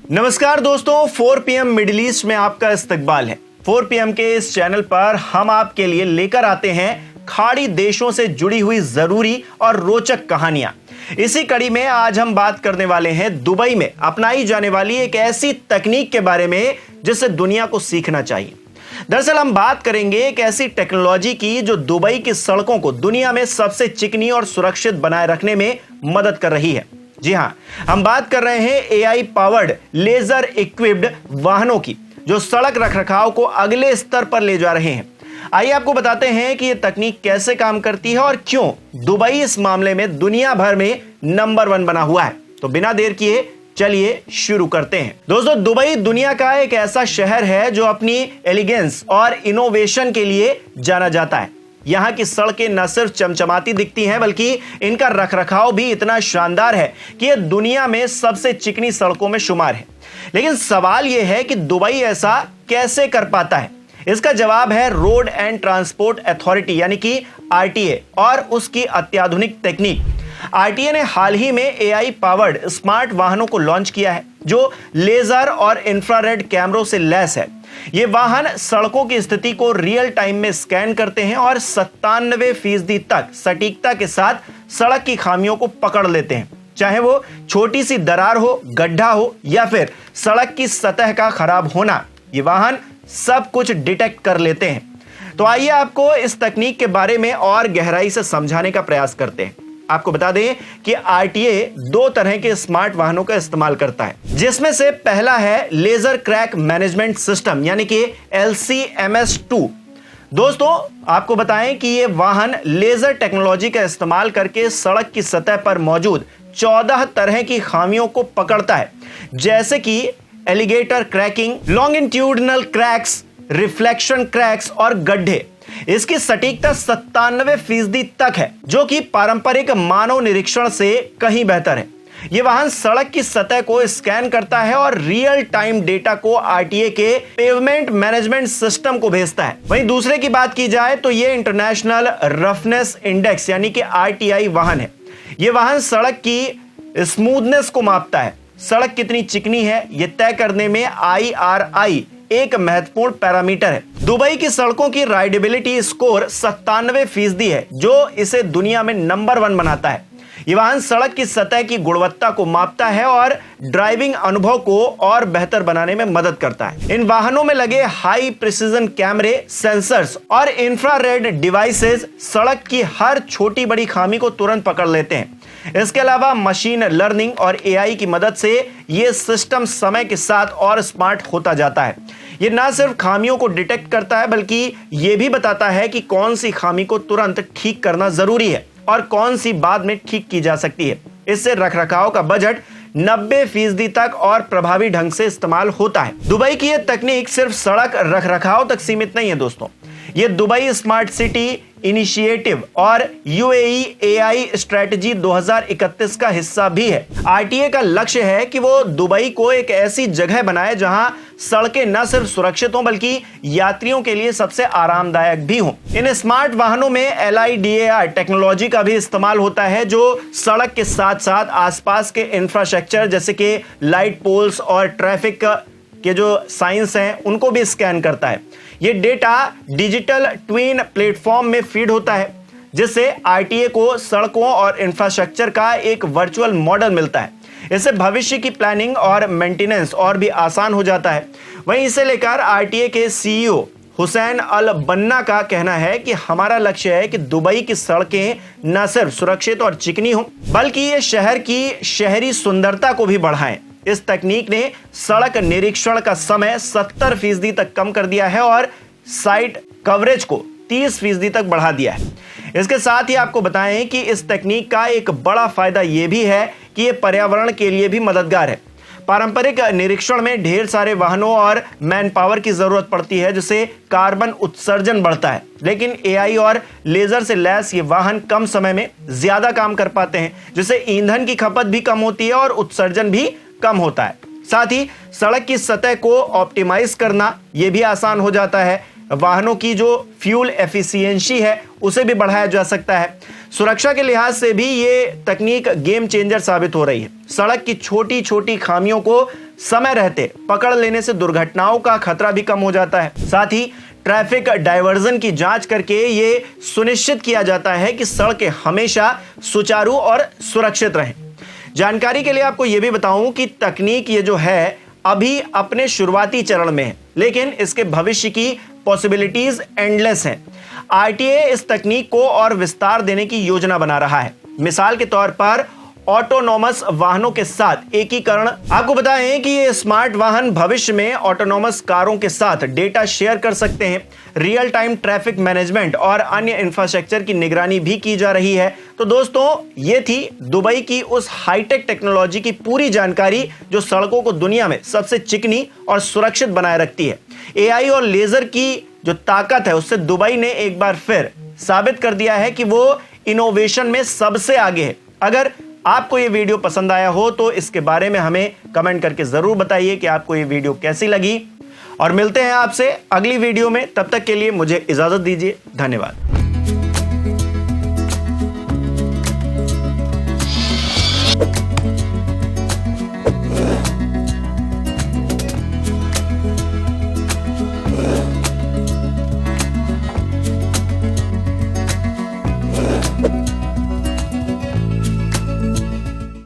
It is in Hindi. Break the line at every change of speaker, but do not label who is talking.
नमस्कार दोस्तों, 4 PM मिडिल ईस्ट में आपका इस्तकबाल है। 4 PM के इस चैनल पर हम आपके लिए लेकर आते हैं खाड़ी देशों से जुड़ी हुई जरूरी और रोचक कहानियां। इसी कड़ी में आज हम बात करने वाले हैं दुबई में अपनाई जाने वाली एक ऐसी तकनीक के बारे में जिसे दुनिया को सीखना चाहिए। दरअसल हम बात करेंगे एक ऐसी टेक्नोलॉजी की जो दुबई की सड़कों को दुनिया में सबसे चिकनी और सुरक्षित बनाए रखने में मदद कर रही है। जी हां, हम बात कर रहे हैं AI पावर्ड लेजर इक्विप्ड वाहनों की जो सड़क रखरखाव को अगले स्तर पर ले जा रहे हैं। आइए आपको बताते हैं कि यह तकनीक कैसे काम करती है और क्यों दुबई इस मामले में दुनिया भर में नंबर 1 बना हुआ है। तो बिना देर किए चलिए शुरू करते हैं। दोस्तों, दुबई दुनिया का एक ऐसा शहर है जो अपनी एलिगेंस और इनोवेशन के लिए जाना जाता है। यहां की सड़कें न सिर्फ चमचमाती दिखती हैं बल्कि इनका रखरखाव भी इतना शानदार है कि यह दुनिया में सबसे चिकनी सड़कों में शुमार है। लेकिन सवाल यह है कि दुबई ऐसा कैसे कर पाता है। इसका जवाब है रोड एंड ट्रांसपोर्ट अथॉरिटी यानी कि RTA और उसकी अत्याधुनिक तकनीक। RTA ने हाल ही में AI पावर्ड स्मार्ट वाहनों को लॉन्च किया है जो लेजर और इंफ्रारेड कैमरों से लैस है। ये वाहन सड़कों की स्थिति को रियल टाइम में स्कैन करते हैं और 97% तक सटीकता के साथ सड़क की खामियों को पकड़ लेते हैं, चाहे वो छोटी सी दरार हो, गड्ढा हो या फिर सड़क की सतह का खराब होना। ये वाहन सब कुछ डिटेक्ट कर लेते हैं। तो आइए आपको इस तकनीक के बारे में और गहराई से समझाने का प्रयास करते हैं। आपको बता दें कि RTA 2 तरह के स्मार्ट वाहनों का इस्तेमाल करता है, जिसमें से पहला है लेजर क्रैक मैनेजमेंट सिस्टम यानी कि LCMS2। दोस्तों, आपको बताएं कि यह वाहन लेजर टेक्नोलॉजी का इस्तेमाल करके सड़क की सतह पर मौजूद 14 तरह की खामियों को पकड़ता है, जैसे कि alligator cracking, longitudinal cracks, reflection cracks और गड्ढे। इसकी सटीकता 97% तक है, जो कि पारंपरिक मानव निरीक्षण से कहीं बेहतर है। यह वाहन सड़क की सतह को स्कैन करता है और रियल टाइम डेटा को RTA के पेवमेंट मैनेजमेंट सिस्टम को भेजता है। वहीं दूसरे की बात की जाए तो यह इंटरनेशनल रफनेस इंडेक्स यानी कि RTI वाहन है। यह वाहन सड़क की स्मूथनेस को मापता है। सड़क कितनी चिकनी है यह तय करने में IRI एक महत्वपूर्ण पैरामीटर है। दुबई की सड़कों की राइडेबिलिटी स्कोर 97% है, जो इसे दुनिया में नंबर 1 बनाता है। यह वाहन सड़क की सतह की गुणवत्ता को मापता है और ड्राइविंग अनुभव को और बेहतर बनाने में मदद करता है। इन वाहनों में लगे हाई प्रिसीजन कैमरे, सेंसर्स और इंफ्रारेड डिवाइसेस सड़क की हर छोटी बड़ी खामी को तुरंत पकड़ लेते हैं। इसके अलावा मशीन लर्निंग और AI की मदद से यह सिस्टम समय के साथ और स्मार्ट होता जाता है। यह न सिर्फ खामियों को डिटेक्ट करता है बल्कि यह भी बताता है कि कौन सी खामी को तुरंत ठीक करना जरूरी है और कौन सी बाद में ठीक की जा सकती है। इससे रखरखाव का बजट 90% तक और प्रभावी ढंग से इस्तेमाल होता है। दुबई की यह तकनीक सिर्फ सड़क रखरखाव तक सीमित नहीं है दोस्तों, यह दुबई स्मार्ट सिटी इनिशिएटिव और UAE AI स्ट्रेटजी 2031 का हिस्सा भी है। RTA का लक्ष्य है कि वो दुबई को एक ऐसी जगह बनाए जहां सड़कें न सिर्फ सुरक्षित हों बल्कि यात्रियों के लिए सबसे आरामदायक भी हों। इन स्मार्ट वाहनों में LiDAR टेक्नोलॉजी का भी इस्तेमाल होता है, जो सड़क के साथ साथ आसपास के इंफ्रास्ट्रक्चर जैसे कि लाइट पोल्स और ट्रैफिक के जो साइंस हैं उनको भी स्कैन करता है। ये डेटा डिजिटल ट्विन प्लेटफॉर्म में फीड होता है, जिससे RTA को सड़कों और इंफ्रास्ट्रक्चर का एक वर्चुअल मॉडल मिलता है। इससे भविष्य की प्लानिंग और मेंटेनेंस और भी आसान हो जाता है। वहीं इसे लेकर RTA के CEO हुसैन अल बन्ना का कहना है कि हमारा लक्ष्य है कि दुबई की सड़कें न सिर्फ सुरक्षित और चिकनी हों बल्कि ये शहर की शहरी सुंदरता को भी बढ़ाएं। इस तकनीक ने सड़क निरीक्षण का समय 70% तक कम कर दिया है और साइट कवरेज को 30% तक बढ़ा दिया है। इसके साथ ही आपको बताएं कि इस तकनीक का एक बड़ा फायदा यह भी है कि यह पर्यावरण के लिए भी मददगार है। पारंपरिक निरीक्षण में ढेर सारे वाहनों और मैन पावर की जरूरत पड़ती है, जिससे कार्बन उत्सर्जन बढ़ता है। लेकिन AI और लेजर से लैस ये वाहन कम समय में ज्यादा काम कर पाते हैं, जिससे ईंधन की खपत भी कम होती है और उत्सर्जन भी कम होता है। साथ ही सड़क की सतह को ऑप्टिमाइज करना यह भी आसान हो जाता है। वाहनों की जो फ्यूल एफिशिएंसी है उसे भी बढ़ाया जा सकता है। सुरक्षा के लिहाज से भी ये तकनीक गेम चेंजर साबित हो रही है। सड़क की छोटी छोटी खामियों को समय रहते पकड़ लेने से दुर्घटनाओं का खतरा भी कम हो जाता है। साथ ही ट्रैफिक डायवर्जन की जांच करके ये सुनिश्चित किया जाता है कि सड़कें हमेशा सुचारू और सुरक्षित रहें। जानकारी के लिए आपको यह भी बताऊं कि तकनीक ये जो है अभी अपने शुरुआती चरण में है, लेकिन इसके भविष्य की पॉसिबिलिटीज एंडलेस हैं। आरटीए इस तकनीक को और विस्तार देने की योजना बना रहा है। मिसाल के तौर पर ऑटोनॉमस वाहनों के साथ एकीकरण। आपको बताएं कि ये स्मार्ट वाहन भविष्य में ऑटोनॉमस कारों के साथ डेटा शेयर कर सकते हैं। रियल टाइम ट्रैफिक मैनेजमेंट और अन्य इंफ्रास्ट्रक्चर की निगरानी भी की जा रही है। तो दोस्तों, ये थी दुबई की उस हाईटेक टेक्नोलॉजी की पूरी जानकारी जो सड़कों को दुनिया में सबसे चिकनी और सुरक्षित बनाए रखती है। एआई और लेजर की जो ताकत है उससे दुबई ने एक बार फिर साबित कर दिया है कि वो इनोवेशन में सबसे आगे है। अगर आपको ये वीडियो पसंद आया हो तो इसके बारे में हमें कमेंट करके जरूर बताइए कि आपको ये वीडियो कैसी लगी, और मिलते हैं आपसे अगली वीडियो में। तब तक के लिए मुझे इजाजत दीजिए। धन्यवाद।